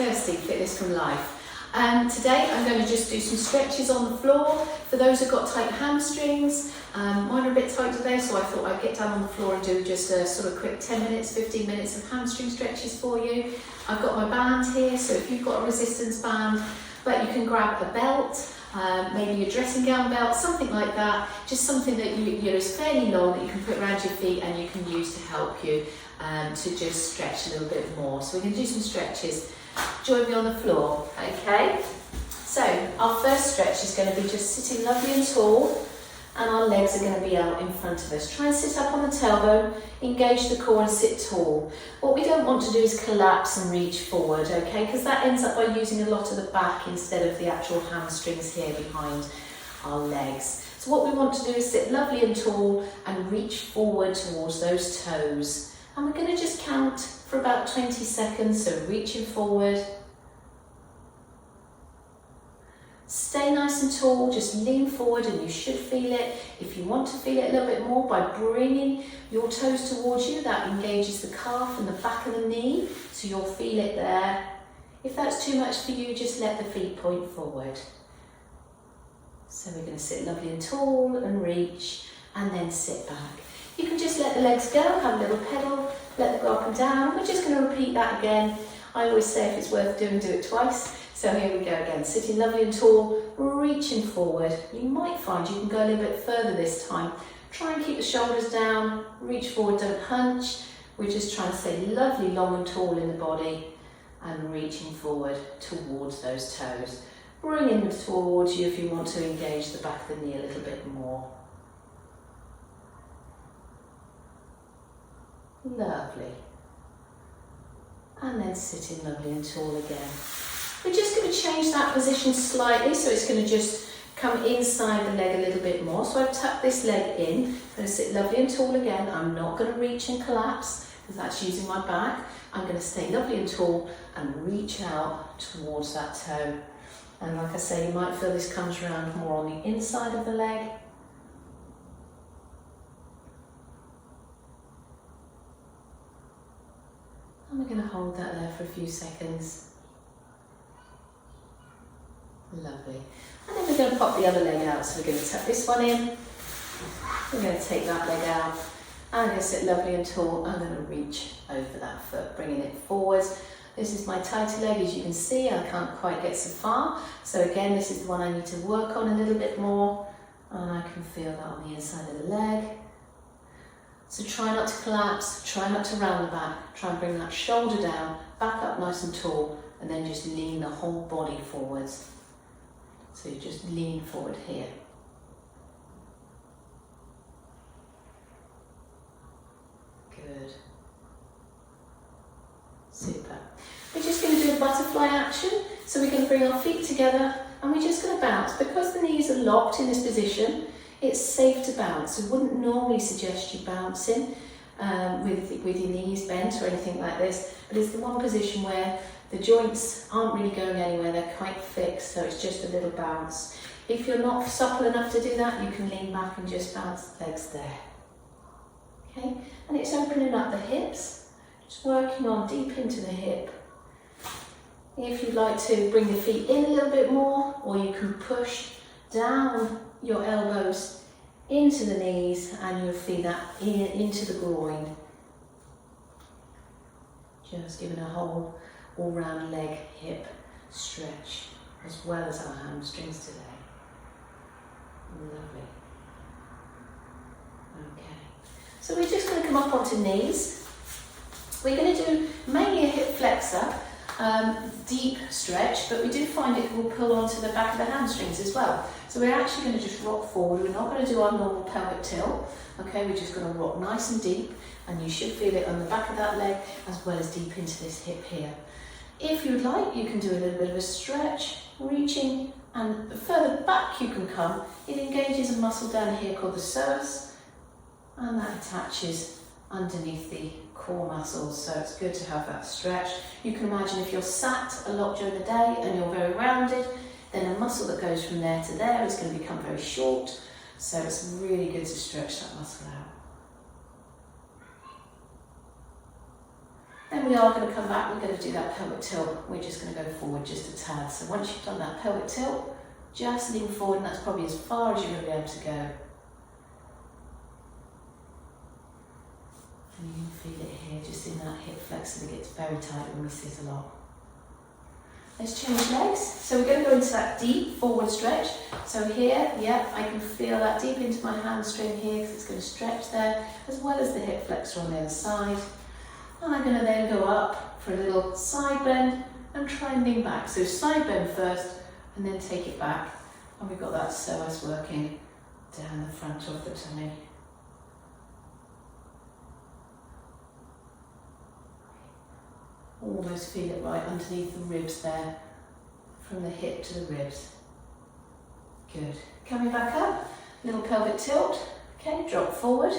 Kirsty, Fitness from Life. Today I'm going to just do some stretches on the floor. For those who've got tight hamstrings, mine are a bit tight today, so I thought I'd get down on the floor and do just a sort of quick 10 minutes, 15 minutes of hamstring stretches for you. I've got my band here, so if you've got a resistance band, but you can grab a belt, maybe a dressing gown belt, something like that, just something that is fairly long that you can put around your feet and you can use to help you to just stretch a little bit more. So we're going to do some stretches. Join me on the floor, okay? So our first stretch is going to be just sitting lovely and tall, and our legs are going to be out in front of us. Try and sit up on the tailbone, engage the core and sit tall. What we don't want to do is collapse and reach forward, okay? Because that ends up by using a lot of the back instead of the actual hamstrings here behind our legs. So what we want to do is sit lovely and tall and reach forward towards those toes. And we're going to just count for about 20 seconds, so reaching forward. Stay nice and tall, just lean forward and you should feel it. If you want to feel it a little bit more by bringing your toes towards you, that engages the calf and the back of the knee, so you'll feel it there. If that's too much for you, just let the feet point forward. So we're going to sit lovely and tall and reach, and then sit back. You can just let the legs go, have a little pedal, let them go up and down. We're just going to repeat that again. I always say if it's worth doing, do it twice. So here we go again, sitting lovely and tall, reaching forward. You might find you can go a little bit further this time. Try and keep the shoulders down, reach forward, don't hunch. We're just trying to stay lovely, long and tall in the body and reaching forward towards those toes. Bringing them towards you if you want to engage the back of the knee a little bit more. Lovely. And then sitting lovely and tall again. We're just going to change that position slightly, so it's going to just come inside the leg a little bit more. So I've tucked this leg in. I'm going to sit lovely and tall again. I'm not going to reach and collapse because that's using my back. I'm going to stay lovely and tall and reach out towards that toe. And like I say, you might feel this comes around more on the inside of the leg. And we're going to hold that there for a few seconds. Lovely. And then we're going to pop the other leg out. So we're going to tuck this one in. We're going to take that leg out. I'm going to sit lovely and tall. I'm going to reach over that foot, bringing it forwards. This is my tighter leg. As you can see, I can't quite get so far. So again, this is the one I need to work on a little bit more. And I can feel that on the inside of the leg. So try not to collapse, try not to round the back, try and bring that shoulder down, back up nice and tall, and then just lean the whole body forwards. So you just lean forward here. Good. Super. We're just going to do a butterfly action. So we're going to bring our feet together and we're just going to bounce. Because the knees are locked in this position, it's safe to bounce. So I wouldn't normally suggest you bouncing with your knees bent or anything like this, but it's the one position where the joints aren't really going anywhere, they're quite fixed, so it's just a little bounce. If you're not supple enough to do that, you can lean back and just bounce the legs there. Okay, and it's opening up the hips, just working on deep into the hip. If you'd like to bring the feet in a little bit more, or you can push down your elbows into the knees and you'll feel that into the groin. Just giving a whole all-round leg, hip stretch as well as our hamstrings today. Lovely. Okay. So we're just going to come up onto knees. We're going to do mainly a hip flexor. Deep stretch, but we do find it will pull onto the back of the hamstrings as well. So we're actually going to just rock forward. We're not going to do our normal pelvic tilt. Okay, we're just going to rock nice and deep, and you should feel it on the back of that leg as well as deep into this hip here. If you'd like, you can do a little bit of a stretch, reaching, and the further back you can come, it engages a muscle down here called the psoas, and that attaches underneath the core muscles, so it's good to have that stretch. You can imagine if you're sat a lot during the day and you're very rounded, then a muscle that goes from there to there is going to become very short, so it's really good to stretch that muscle out. Then we are going to come back, we're going to do that pelvic tilt. We're just going to go forward just a tad. So once you've done that pelvic tilt, just lean forward, and that's probably as far as you're going to be able to go. And you can feel it here, just in that hip flexor that gets very tight when we sit a lot. Let's change legs. So we're going to go into that deep forward stretch. So here, yeah, I can feel that deep into my hamstring here because it's going to stretch there, as well as the hip flexor on the other side. And I'm going to then go up for a little side bend and try and lean back. So side bend first and then take it back. And we've got that psoas working down the front of the tummy. Almost feel it right underneath the ribs there, from the hip to the ribs. Good. Coming back up, little pelvic tilt. Okay, drop forward.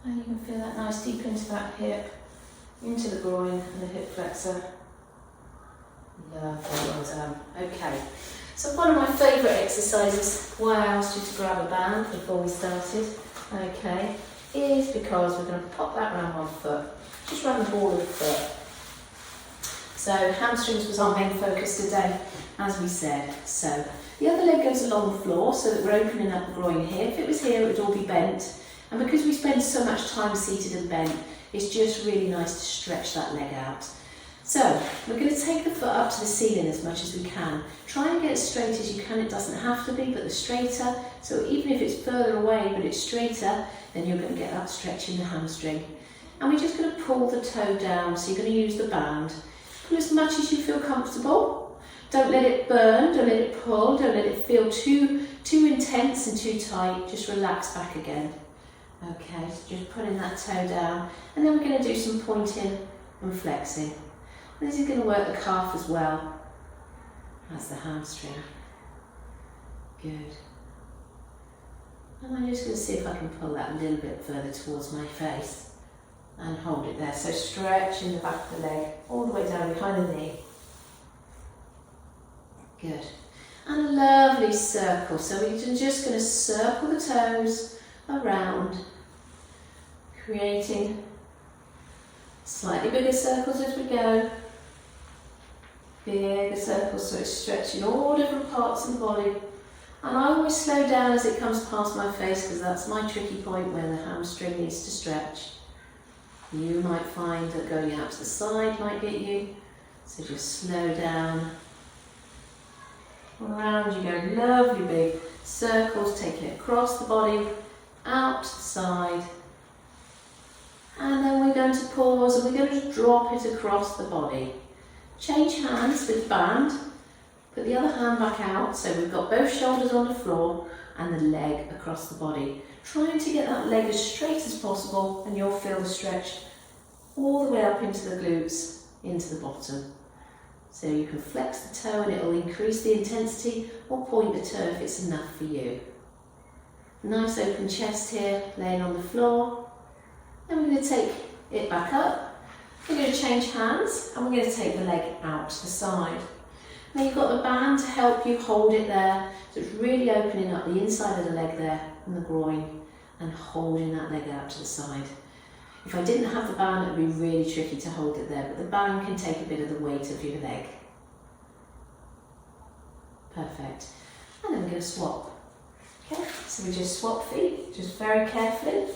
And you can feel that nice deep into that hip, into the groin and the hip flexor. Lovely, well done. Okay. So one of my favourite exercises, why I asked you to grab a band before we started, okay, is because we're going to pop that around one foot, just around the ball of the foot. So hamstrings was our main focus today, as we said. So the other leg goes along the floor so that we're opening up the groin here. If it was here, it would all be bent. And because we spend so much time seated and bent, it's just really nice to stretch that leg out. So we're going to take the foot up to the ceiling as much as we can. Try and get as straight as you can. It doesn't have to be, but the straighter. So even if it's further away, but it's straighter, then you're going to get that stretch in the hamstring. And we're just going to pull the toe down. So you're going to use the band. Pull as much as you feel comfortable. Don't let it burn. Don't let it pull. Don't let it feel too intense and too tight. Just relax back again. Okay, so just putting that toe down. And then we're going to do some pointing and flexing. This is going to work the calf as well as the hamstring. Good. And I'm just going to see if I can pull that a little bit further towards my face and hold it there. So stretch in the back of the leg, all the way down behind the knee. Good. And a lovely circle. So we're just going to circle the toes around, creating slightly bigger circles as we go. Bigger circles, so it's stretching all different parts of the body. And I always slow down as it comes past my face because that's my tricky point where the hamstring needs to stretch. You might find that going out to the side might get you, so just slow down. Around you go, lovely big circles, taking it across the body, out to the side. And then we're going to pause and we're going to drop it across the body. Change hands with band, put the other hand back out so we've got both shoulders on the floor and the leg across the body. Trying to get that leg as straight as possible and you'll feel the stretch all the way up into the glutes, into the bottom. So you can flex the toe and it will increase the intensity or point the toe if it's enough for you. Nice open chest here, laying on the floor. Then we're going to take it back up. We're going to change hands and we're going to take the leg out to the side. Now you've got the band to help you hold it there. So it's really opening up the inside of the leg there and the groin and holding that leg out to the side. If I didn't have the band, it would be really tricky to hold it there, but the band can take a bit of the weight of your leg. Perfect. And then we're going to swap. Okay, so we just swap feet, just very carefully,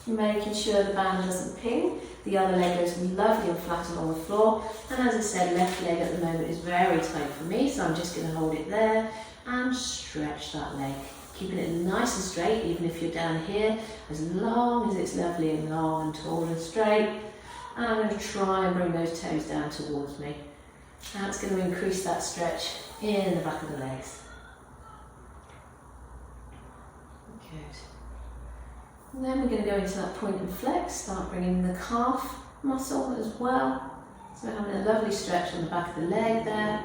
making sure the band doesn't ping. The other leg goes lovely and flat along the floor. And as I said, left leg at the moment is very tight for me, so I'm just going to hold it there and stretch that leg. Keeping it nice and straight, even if you're down here, as long as it's lovely and long and tall and straight. And I'm going to try and bring those toes down towards me. That's going to increase that stretch in the back of the legs. Good. And then we're going to go into that point and flex, start bringing the calf muscle as well. So we're having a lovely stretch on the back of the leg there.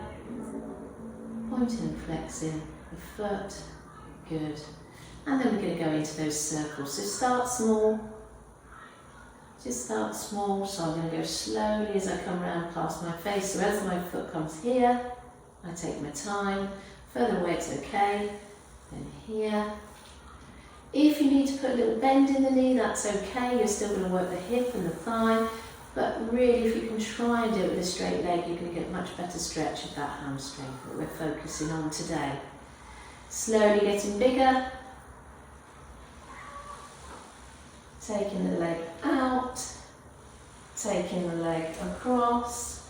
Pointing and flexing the foot. Good. And then we're going to go into those circles. So start small. Just start small. So I'm going to go slowly as I come around past my face. So as my foot comes here, I take my time. Further away it's okay. then here. If you need to put a little bend in the knee, that's okay. You're still going to work the hip and the thigh, but really if you can try and do it with a straight leg, you're going to get much better stretch of that hamstring that we're focusing on today. Slowly getting bigger. Taking the leg out, taking the leg across.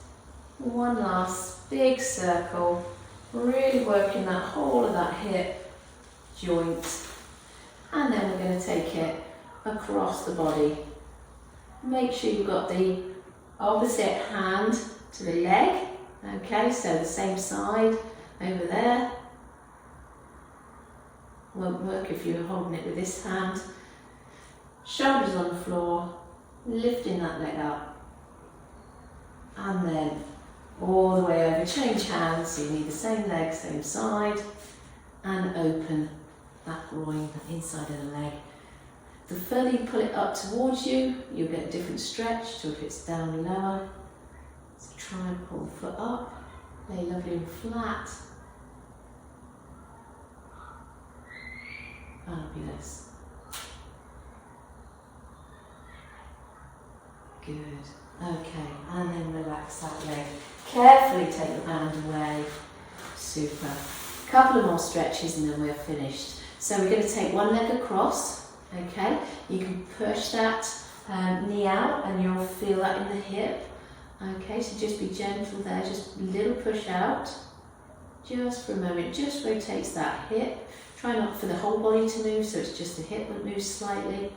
One last big circle, really working that whole of that hip joint. And then we're going to take it across the body. Make sure you've got the opposite hand to the leg. Okay, so the same side over there. Won't work if you're holding it with this hand. Shoulders on the floor, lifting that leg up. And then all the way over, change hands, so you need the same leg, same side. And open that groin, the inside of the leg. The further you pull it up towards you, you'll get a different stretch to if it's down lower. So try and pull the foot up, lay lovely and flat. Fabulous. Good. Okay, and then relax that leg. Carefully take the band away. Super. Couple of more stretches and then we're finished. So we're going to take one leg across. Okay, you can push that knee out and you'll feel that in the hip. Okay, so just be gentle there, just a little push out. Just for a moment, just rotates that hip. Try not for the whole body to move, so it's just the hip that moves slightly.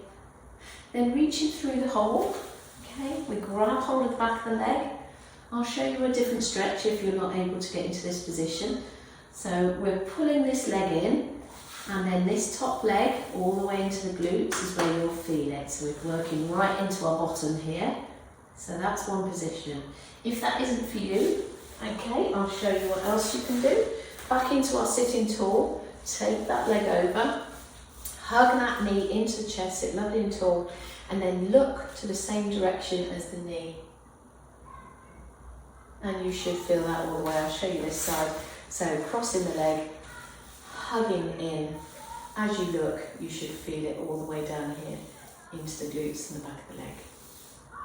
Then reaching through the hole. Okay, we grab hold of the back of the leg. I'll show you a different stretch if you're not able to get into this position. So we're pulling this leg in, and then this top leg all the way into the glutes is where you'll feel it. So we're working right into our bottom here. So that's one position. If that isn't for you, okay, I'll show you what else you can do. Back into our sitting tall. Take that leg over, hug that knee into the chest, sit lovely and tall, and then look to the same direction as the knee. And you should feel that all the way. I'll show you this side. So crossing the leg, hugging in. As you look, you should feel it all the way down here into the glutes and the back of the leg.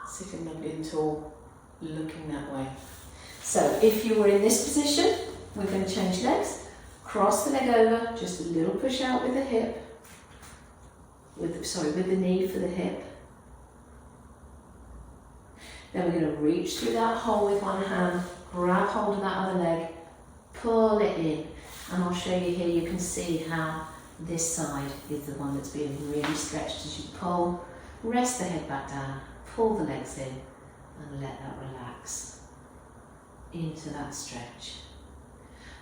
Sitting lovely and tall, looking that way. So if you were in this position, we're going to change legs. Cross the leg over, just a little push out with the hip, with the knee for the hip. Then we're going to reach through that hole with one hand, grab hold of that other leg, pull it in, and I'll show you here, you can see how this side is the one that's being really stretched as you pull. Rest the head back down, pull the legs in, and let that relax into that stretch.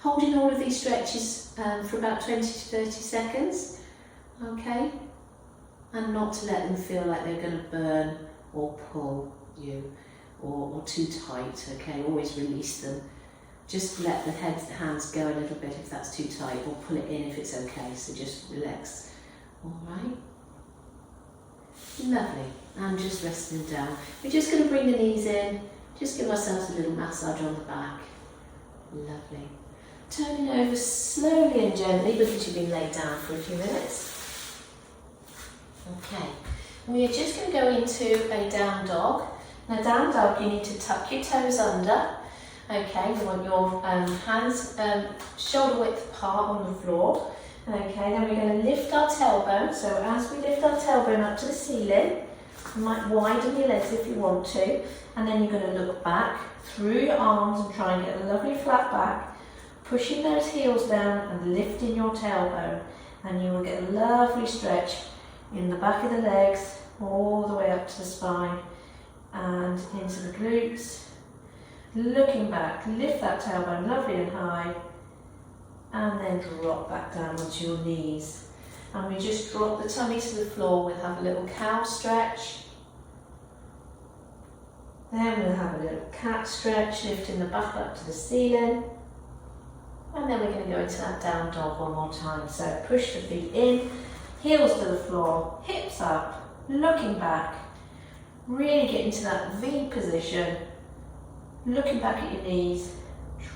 Holding all of these stretches for about 20 to 30 seconds, okay? And not to let them feel like they're going to burn or pull you or too tight, okay? Always release them. Just let the hands go a little bit if that's too tight, or pull it in if it's okay, so just relax. All right? Lovely. And just resting down. We're just going to bring the knees in, just give ourselves a little massage on the back. Lovely. Turning over slowly and gently because you've been laid down for a few minutes. Okay, we are just going to go into a down dog. Now down dog, you need to tuck your toes under. Okay, you want your hands shoulder width apart on the floor. Okay, then we're going to lift our tailbone. So as we lift our tailbone up to the ceiling, you might widen your legs if you want to. And then you're going to look back through your arms and try and get a lovely flat back. Pushing those heels down and lifting your tailbone, and you will get a lovely stretch in the back of the legs all the way up to the spine and into the glutes. Looking back, lift that tailbone lovely and high, and then drop back down onto your knees. And we just drop the tummy to the floor. We'll have a little cow stretch. Then we'll have a little cat stretch, lifting the back up to the ceiling. And then we're going to go into that down dog one more time. So push the feet in, heels to the floor, hips up, looking back. Really get into that V position. Looking back at your knees.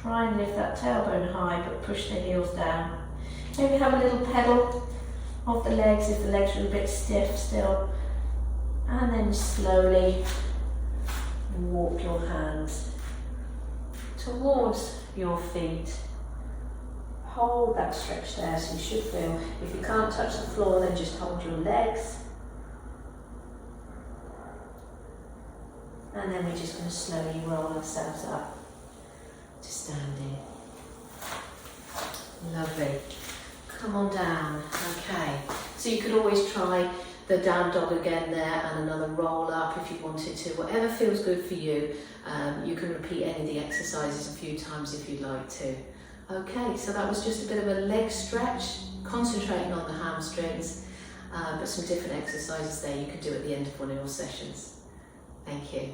Try and lift that tailbone high, but push the heels down. Maybe have a little pedal of the legs if the legs are a bit stiff still. And then slowly walk your hands towards your feet. Hold that stretch there, so you should feel, if you can't touch the floor, then just hold your legs. And then we're just going to slowly roll ourselves up to standing. Lovely. Come on down. Okay. So you could always try the down dog again there and another roll up if you wanted to. Whatever feels good for you. You can repeat any of the exercises a few times if you'd like to. Okay, so that was just a bit of a leg stretch, concentrating on the hamstrings, but some different exercises there you could do at the end of one of your sessions. Thank you.